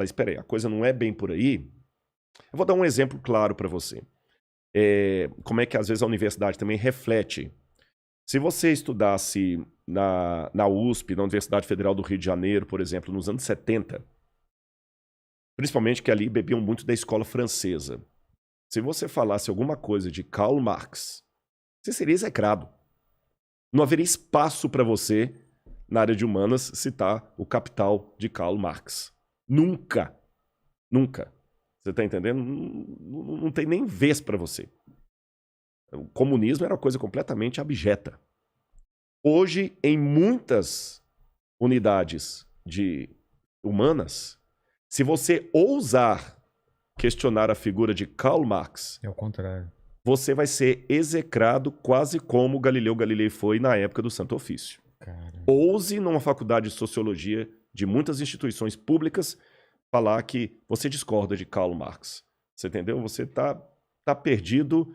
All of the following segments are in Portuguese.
Mas espera aí, a coisa não é bem por aí. Eu vou dar um exemplo claro para você. Como é que às vezes a universidade também reflete. Se você estudasse na USP, na Universidade Federal do Rio de Janeiro, por exemplo, nos anos 70, principalmente que ali bebiam muito da escola francesa. Se você falasse alguma coisa de Karl Marx, você seria execrado. Não haveria espaço para você, na área de humanas, citar o Capital de Karl Marx. Nunca. Nunca. Você está entendendo? Não tem nem vez para você. O comunismo era uma coisa completamente abjeta. Hoje, em muitas unidades de humanas, se você ousar questionar a figura de Karl Marx, É o contrário. você vai ser execrado quase como Galileu Galilei foi na época do Santo Ofício. Cara. Ouse, numa faculdade de sociologia de muitas instituições públicas, falar que você discorda de Karl Marx. Você entendeu? Você tá perdido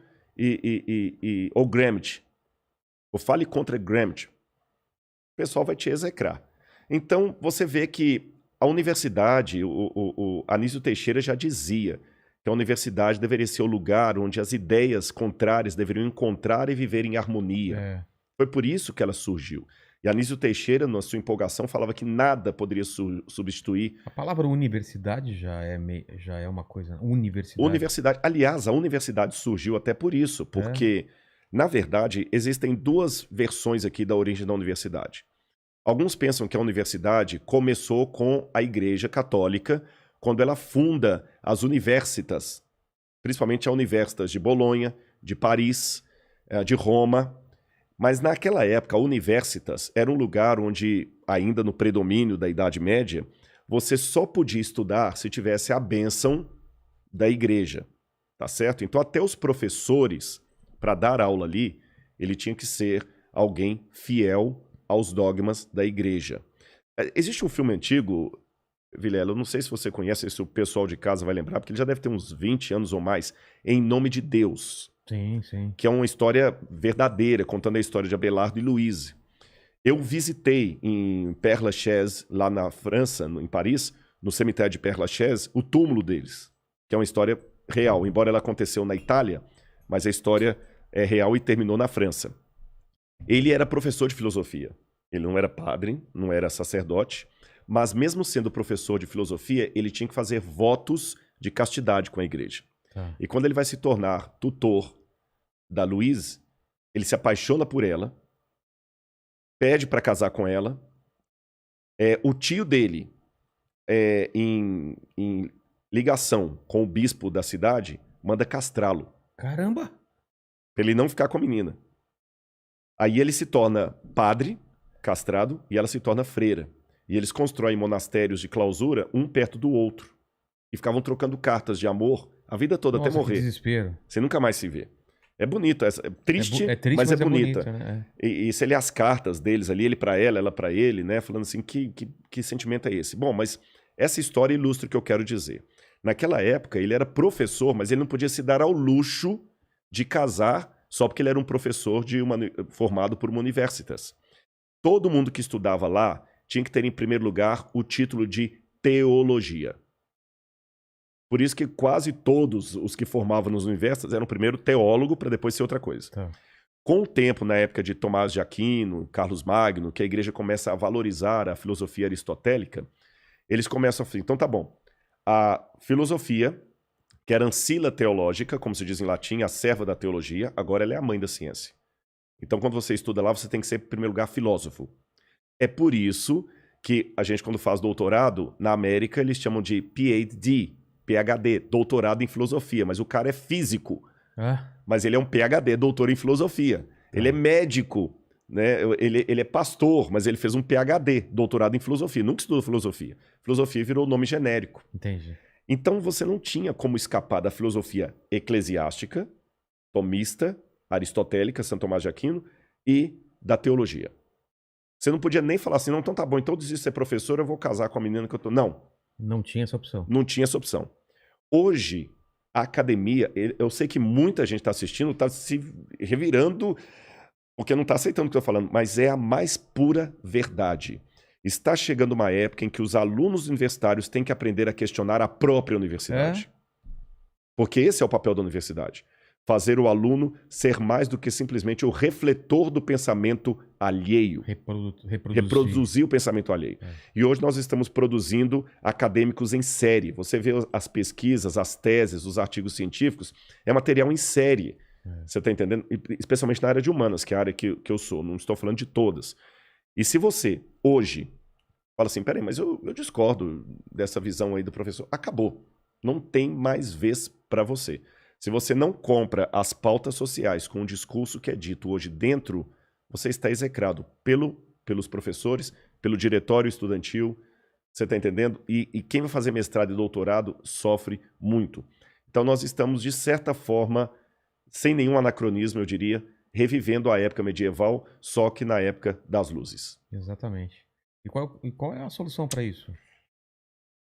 ou Gramsci. Ou fale contra Gramsci. O pessoal vai te execrar. Então, você vê que a universidade, o Anísio Teixeira já dizia que a universidade deveria ser o lugar onde as ideias contrárias deveriam encontrar e viver em harmonia. Foi por isso que ela surgiu. E Anísio Teixeira, na sua empolgação, falava que nada poderia substituir. A palavra universidade já é uma coisa. Universidade. Aliás, a universidade surgiu até por isso, porque, na verdade, existem duas versões aqui da origem da universidade. Alguns pensam que a universidade começou com a Igreja Católica, quando ela funda as universitas, principalmente a Universitas de Bolonha, de Paris, de Roma. Mas naquela época, a Universitas era um lugar onde, ainda no predomínio da Idade Média, você só podia estudar se tivesse a bênção da igreja, tá certo? Então até os professores, para dar aula ali, ele tinha que ser alguém fiel aos dogmas da igreja. Existe um filme antigo, Vilela, eu não sei se você conhece, se o pessoal de casa vai lembrar, porque ele já deve ter uns 20 anos ou mais, Em Nome de Deus. Sim, sim. Que é uma história verdadeira, contando a história de Abelardo e Louise. Eu visitei em Père Lachaise, lá na França, em Paris, no cemitério de Père Lachaise, o túmulo deles, que é uma história real, embora ela aconteceu na Itália, mas a história é real e terminou na França. Ele era professor de filosofia. Ele não era padre, não era sacerdote, mas mesmo sendo professor de filosofia, ele tinha que fazer votos de castidade com a igreja. E quando ele vai se tornar tutor da Louise, ele se apaixona por ela, pede para casar com ela. O tio dele, em ligação com o bispo da cidade, manda castrá-lo. Caramba! Para ele não ficar com a menina. Aí ele se torna padre, castrado, e ela se torna freira. E eles constroem monastérios de clausura, um perto do outro. E ficavam trocando cartas de amor a vida toda. Nossa, até morrer. Que desespero. Você nunca mais se vê. É bonito, é triste, triste, mas é bonita. Bonito, né? E você lê as cartas deles ali, ele pra ela pra ele, né? Falando assim, que sentimento é esse? Bom, mas essa história ilustra o que eu quero dizer. Naquela época, ele era professor, mas ele não podia se dar ao luxo de casar só porque ele era um professor formado por uma universitas. Todo mundo que estudava lá tinha que ter, em primeiro lugar, o título de teologia. Por isso que quase todos os que formavam nas universidades eram primeiro teólogo para depois ser outra coisa. Com o tempo, na época de Tomás de Aquino, Carlos Magno, que a igreja começa a valorizar a filosofia aristotélica, eles começam a falar, então tá bom, a filosofia, que era ancila teológica, como se diz em latim, a serva da teologia, agora ela é a mãe da ciência. Então quando você estuda lá, você tem que ser, em primeiro lugar, filósofo. É por isso que a gente, quando faz doutorado, na América, eles chamam de PhD, doutorado em filosofia, mas o cara é físico. Mas ele é um PhD, doutor em filosofia. Ele é médico, né? Ele é pastor, mas ele fez um PhD, doutorado em filosofia. Nunca estudou filosofia. Filosofia virou nome genérico. Entendi. Então você não tinha como escapar da filosofia eclesiástica, tomista, aristotélica, São Tomás de Aquino, e da teologia. Você não podia nem falar assim, não, então tá bom, então eu desisto de ser professor, eu vou casar com a menina que eu tô... Não. Não tinha essa opção. Não tinha essa opção. Hoje, a academia, eu sei que muita gente está assistindo, está se revirando, porque não está aceitando o que eu estou falando, mas é a mais pura verdade. Está chegando uma época em que os alunos universitários têm que aprender a questionar a própria universidade. Porque esse é o papel da universidade. Fazer o aluno ser mais do que simplesmente o refletor do pensamento alheio. Reproduzir o pensamento alheio. E hoje nós estamos produzindo acadêmicos em série. Você vê as pesquisas, as teses, os artigos científicos, é material em série. Você está entendendo? Especialmente na área de humanas, que é a área que eu sou. Não estou falando de todas. E se você, hoje, fala assim, peraí, mas eu discordo dessa visão aí do professor. Acabou. Não tem mais vez para você. Se você não compra as pautas sociais com o discurso que é dito hoje dentro, você está execrado pelos professores, pelo diretório estudantil, você está entendendo? E quem vai fazer mestrado e doutorado sofre muito. Então nós estamos, de certa forma, sem nenhum anacronismo, eu diria, revivendo a época medieval, só que na época das luzes. Exatamente. E qual é a solução para isso?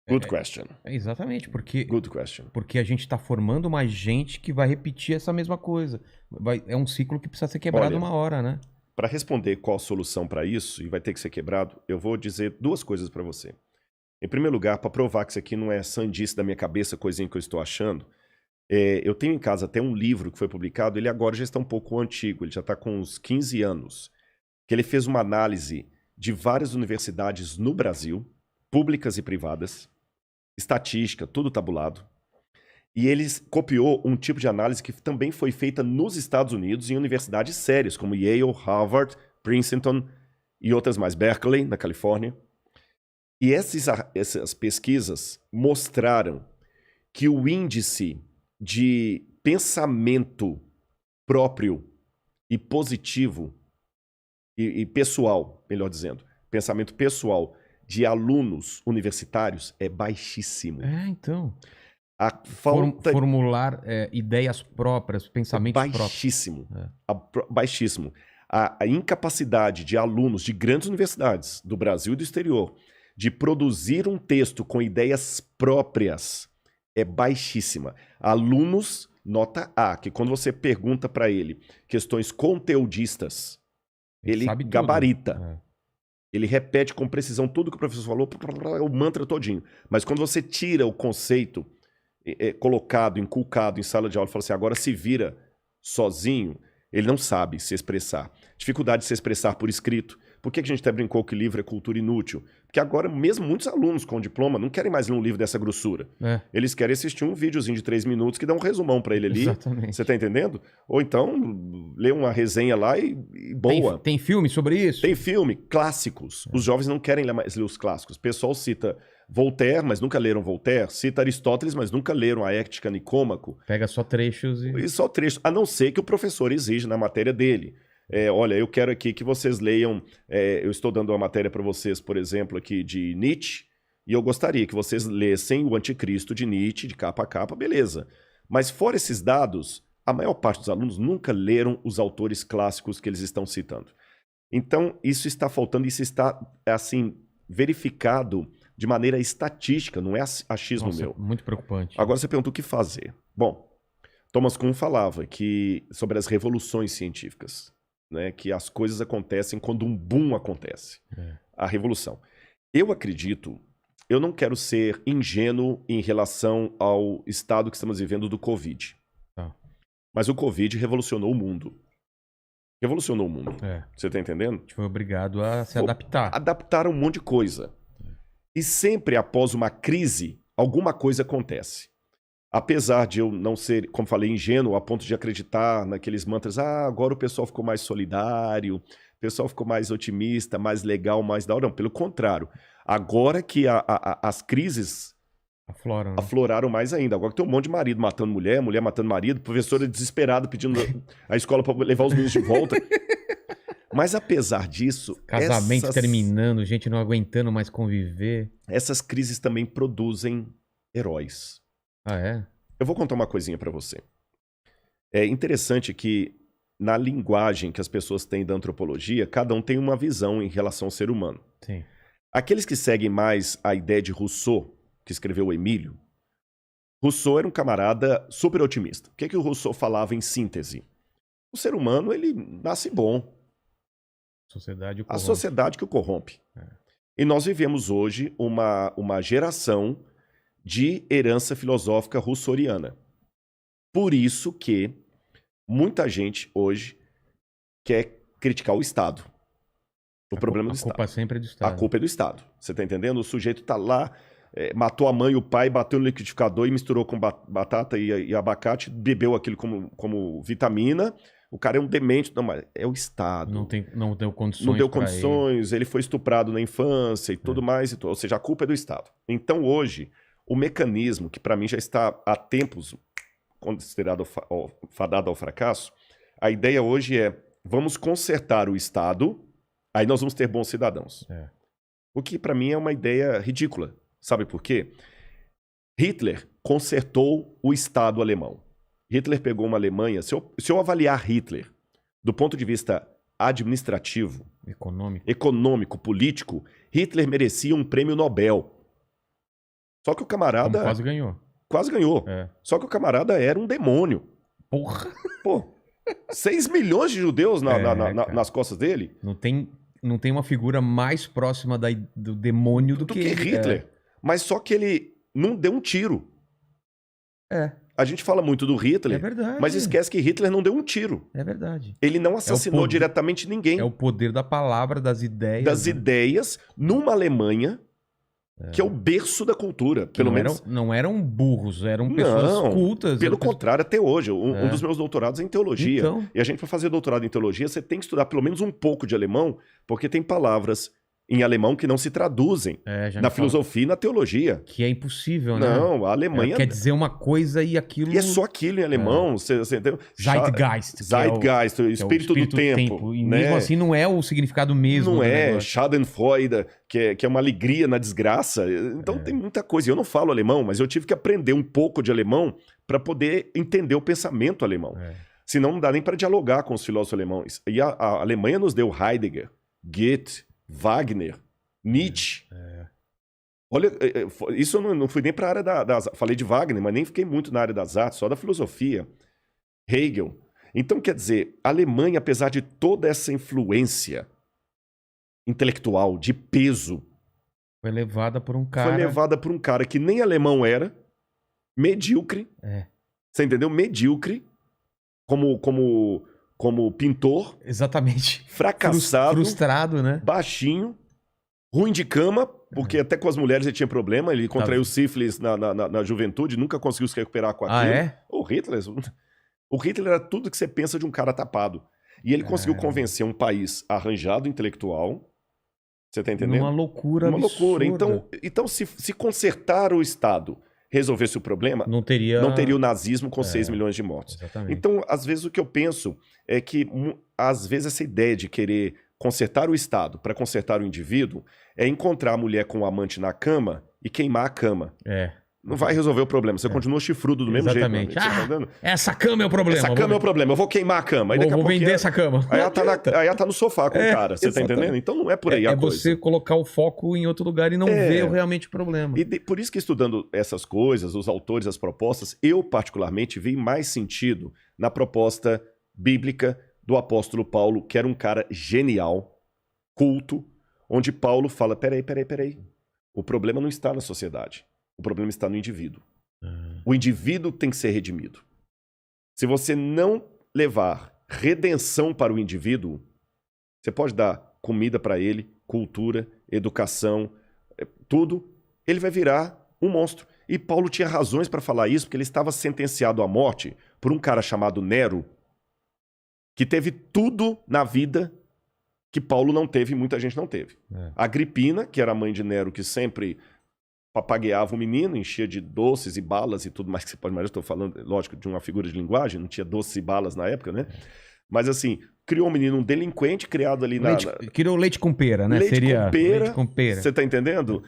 Good question. Exatamente, Good question. porque a gente está formando mais gente que vai repetir essa mesma coisa. É um ciclo que precisa ser quebrado uma hora, né? Para responder qual a solução para isso, e vai ter que ser quebrado, eu vou dizer duas coisas para você. Em primeiro lugar, para provar que isso aqui não é sandice da minha cabeça, coisinha que eu estou achando, eu tenho em casa até um livro que foi publicado, ele agora já está um pouco antigo, ele já está com uns 15 anos, que ele fez uma análise de várias universidades no Brasil, públicas e privadas, estatística, tudo tabulado. E ele copiou um tipo de análise que também foi feita nos Estados Unidos em universidades sérias, como Yale, Harvard, Princeton e outras mais, Berkeley, na Califórnia. E essas pesquisas mostraram que o índice de pensamento próprio e positivo e pessoal, melhor dizendo, pensamento pessoal de alunos universitários é baixíssimo. Então. A falta... Formular ideias próprias, pensamentos baixíssimo, próprios. Baixíssimo. A incapacidade de alunos de grandes universidades do Brasil e do exterior de produzir um texto com ideias próprias é baixíssima. Alunos, nota A, que quando você pergunta para ele questões conteudistas, ele gabarita. Ele repete com precisão tudo que o professor falou, o mantra todinho. Mas quando você tira o conceito colocado, inculcado em sala de aula e fala assim, agora se vira sozinho, ele não sabe se expressar. Dificuldade de se expressar por escrito. Por que a gente até brincou que livro é cultura inútil? Porque agora mesmo muitos alunos com diploma não querem mais ler um livro dessa grossura. Eles querem assistir um videozinho de 3 minutos que dá um resumão para ele ali. Exatamente. Você tá entendendo? Ou então ler uma resenha lá e boa. Tem filme sobre isso? Tem filme, clássicos. Os jovens não querem mais ler os clássicos. O pessoal cita Voltaire, mas nunca leram Voltaire. Cita Aristóteles, mas nunca leram a Ética Nicômaco. Pega só trechos e só trechos. A não ser que o professor exige na matéria dele. Olha, eu quero aqui que vocês leiam, eu estou dando uma matéria para vocês, por exemplo, aqui de Nietzsche, e eu gostaria que vocês lessem o Anticristo de Nietzsche, de capa a capa, beleza. Mas fora esses dados, a maior parte dos alunos nunca leram os autores clássicos que eles estão citando. Então, isso está faltando, isso está, assim, verificado de maneira estatística, não é achismo meu. Muito preocupante. Agora você pergunta o que fazer. Bom, Thomas Kuhn falava sobre as revoluções científicas. Né, que as coisas acontecem quando um boom acontece. A revolução. Eu acredito, eu não quero ser ingênuo em relação ao estado que estamos vivendo do Covid. Mas o Covid revolucionou o mundo. Revolucionou o mundo. Você está entendendo? A gente foi obrigado a se adaptar. Adaptar um monte de coisa. E sempre após uma crise, alguma coisa acontece. Apesar de eu não ser, como falei, ingênuo, a ponto de acreditar naqueles mantras, agora o pessoal ficou mais solidário, o pessoal ficou mais otimista, mais legal, mais da hora. Não, pelo contrário. Agora que as crises afloraram mais ainda. Agora que tem um monte de marido matando mulher, mulher matando marido, professora desesperada pedindo a escola para levar os meninos de volta. Mas apesar disso... Casamento terminando, gente não aguentando mais conviver. Essas crises também produzem heróis. Eu vou contar uma coisinha para você. É interessante que na linguagem que as pessoas têm da antropologia, cada um tem uma visão em relação ao ser humano. Sim. Aqueles que seguem mais a ideia de Rousseau, que escreveu o Emílio, Rousseau era um camarada super otimista. O que o Rousseau falava em síntese? O ser humano, ele nasce bom. A sociedade que o corrompe. E nós vivemos hoje uma geração de herança filosófica russoriana. Por isso que muita gente hoje quer criticar o Estado. O problema do Estado. A culpa sempre é do Estado. A culpa é do Estado. Você tá entendendo? O sujeito tá lá, matou a mãe e o pai, bateu no liquidificador e misturou com batata e abacate, bebeu aquilo como vitamina. O cara é um demente. Não, mas é o Estado. Não deu condições. Não deu condições, ele foi estuprado na infância e tudo mais. Ou seja, a culpa é do Estado. Então hoje, o mecanismo, que para mim já está há tempos considerado fadado ao fracasso, a ideia hoje é, vamos consertar o Estado, aí nós vamos ter bons cidadãos. O que para mim é uma ideia ridícula. Sabe por quê? Hitler consertou o Estado alemão. Hitler pegou uma Alemanha... Se eu avaliar Hitler do ponto de vista administrativo, econômico, político, Hitler merecia um prêmio Nobel. Só que o camarada... Como quase ganhou. Quase ganhou. Só que o camarada era um demônio. Porra! Pô, 6 milhões de judeus nas costas dele. Não tem uma figura mais próxima do demônio do que Hitler. Mas só que ele não deu um tiro. A gente fala muito do Hitler, mas esquece que Hitler não deu um tiro. É verdade. Ele não assassinou diretamente ninguém. É o poder da palavra, das ideias. Das ideias, numa Alemanha que é o berço da cultura. Não eram burros, eram pessoas cultas. Pelo contrário, até hoje. Um dos meus doutorados é em teologia. Então... E a gente, para fazer doutorado em teologia, você tem que estudar pelo menos um pouco de alemão, porque tem palavras em alemão que não se traduzem na filosofia e na teologia. Que é impossível, né? Não, a Alemanha... quer dizer uma coisa e aquilo... E é só aquilo em alemão. Você entendeu? Zeitgeist. Zeitgeist, o espírito do tempo. E né? mesmo assim não é o significado mesmo. Não é. Schadenfreude, que é uma alegria na desgraça. Então tem muita coisa. Eu não falo alemão, mas eu tive que aprender um pouco de alemão para poder entender o pensamento alemão. Senão não dá nem para dialogar com os filósofos alemães. E a Alemanha nos deu Heidegger, Goethe, Wagner, Nietzsche. Olha, isso eu não fui nem para a área das... Falei de Wagner, mas nem fiquei muito na área das artes, só da filosofia. Hegel. Então, quer dizer, a Alemanha, apesar de toda essa influência intelectual, de peso... Foi levada por um cara... Foi levada por um cara que nem alemão era, medíocre. Você entendeu? Medíocre, como pintor. Exatamente. Fracassado. Frustrado, né? Baixinho. Ruim de cama, porque até com as mulheres ele tinha problema. Ele contraiu sífilis na juventude, nunca conseguiu se recuperar com aquilo. O Hitler era tudo que você pensa de um cara tapado. E ele conseguiu convencer um país arranjado intelectual. Você tá entendendo? Uma loucura absurda. Então se consertar o Estado resolvesse o problema, não teria o nazismo com 6 milhões de mortos. Exatamente. Então, às vezes, o que eu penso é que, às vezes, essa ideia de querer consertar o Estado para consertar o indivíduo é encontrar a mulher com o amante na cama e queimar a cama. Não vai resolver o problema. Você continua chifrudo do mesmo jeito. Exatamente. Essa cama é o problema. Essa cama é o problema. Eu vou queimar a cama. Aí vou vender essa cama. Aí ela tá no sofá com o cara. Você tá entendendo? Então não é por aí a coisa. É você colocar o foco em outro lugar e não ver realmente o problema. E por isso que estudando essas coisas, os autores, as propostas, eu particularmente vi mais sentido na proposta bíblica do apóstolo Paulo, que era um cara genial, culto, onde Paulo fala, peraí. O problema não está na sociedade. O problema está no indivíduo. O indivíduo tem que ser redimido. Se você não levar redenção para o indivíduo, você pode dar comida para ele, cultura, educação, tudo, ele vai virar um monstro. E Paulo tinha razões para falar isso, porque ele estava sentenciado à morte por um cara chamado Nero, que teve tudo na vida que Paulo não teve e muita gente não teve. Agripina, que era a mãe de Nero, que sempre papagueava o menino, enchia de doces e balas e tudo mais que você pode imaginar. Estou falando, lógico, de uma figura de linguagem, não tinha doces e balas na época, né? Mas assim, criou um menino, um delinquente, criado ali criou leite com pera, né? Leite com pera. Você tá entendendo?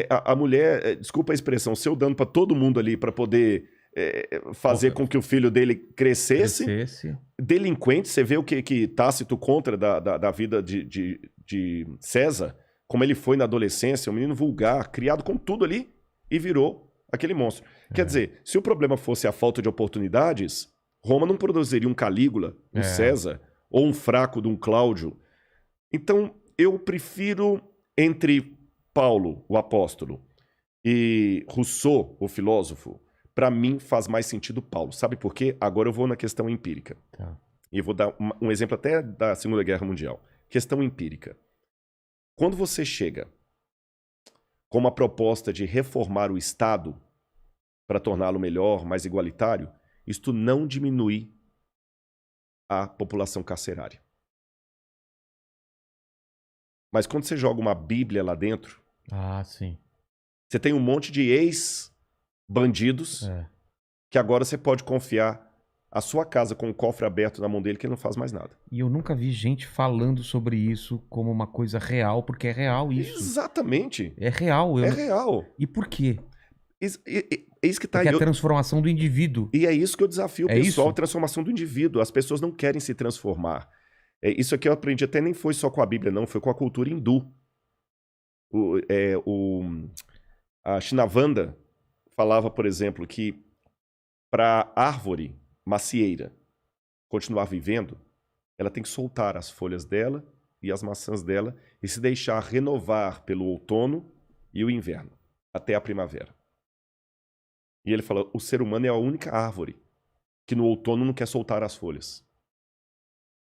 A mulher, desculpa a expressão, seu dando para todo mundo ali para poder fazer com que o filho dele crescesse. Delinquente, você vê o que Tácito contra da vida de César, como ele foi na adolescência, um menino vulgar, criado com tudo ali, e virou aquele monstro. Quer dizer, se o problema fosse a falta de oportunidades, Roma não produziria um Calígula, um César, ou um fraco de um Cláudio. Então, eu prefiro, entre Paulo, o apóstolo, e Rousseau, o filósofo, para mim faz mais sentido Paulo. Sabe por quê? Agora eu vou na questão empírica. Tá. E eu vou dar um exemplo até da Segunda Guerra Mundial. Questão empírica. Quando você chega com uma proposta de reformar o Estado para torná-lo melhor, mais igualitário, isto não diminui a população carcerária. Mas quando você joga uma Bíblia lá dentro, Ah, sim. você tem um monte de ex-bandidos que agora você pode confiar a sua casa com o cofre aberto na mão dele que ele não faz mais nada. E eu nunca vi gente falando sobre isso como uma coisa real, porque é real isso. Exatamente. É real. É real. E por quê? É isso que tá Porque aí. é a transformação do indivíduo. E é isso que eu desafio o É pessoal, isso? a transformação do indivíduo. As pessoas não querem se transformar. Isso aqui eu aprendi até nem foi só com a Bíblia, não. Foi com a cultura hindu. A Shinavanda falava, por exemplo, que para a árvore macieira continuar vivendo, ela tem que soltar as folhas dela e as maçãs dela e se deixar renovar pelo outono e o inverno, até a primavera. E ele fala, o ser humano é a única árvore que no outono não quer soltar as folhas.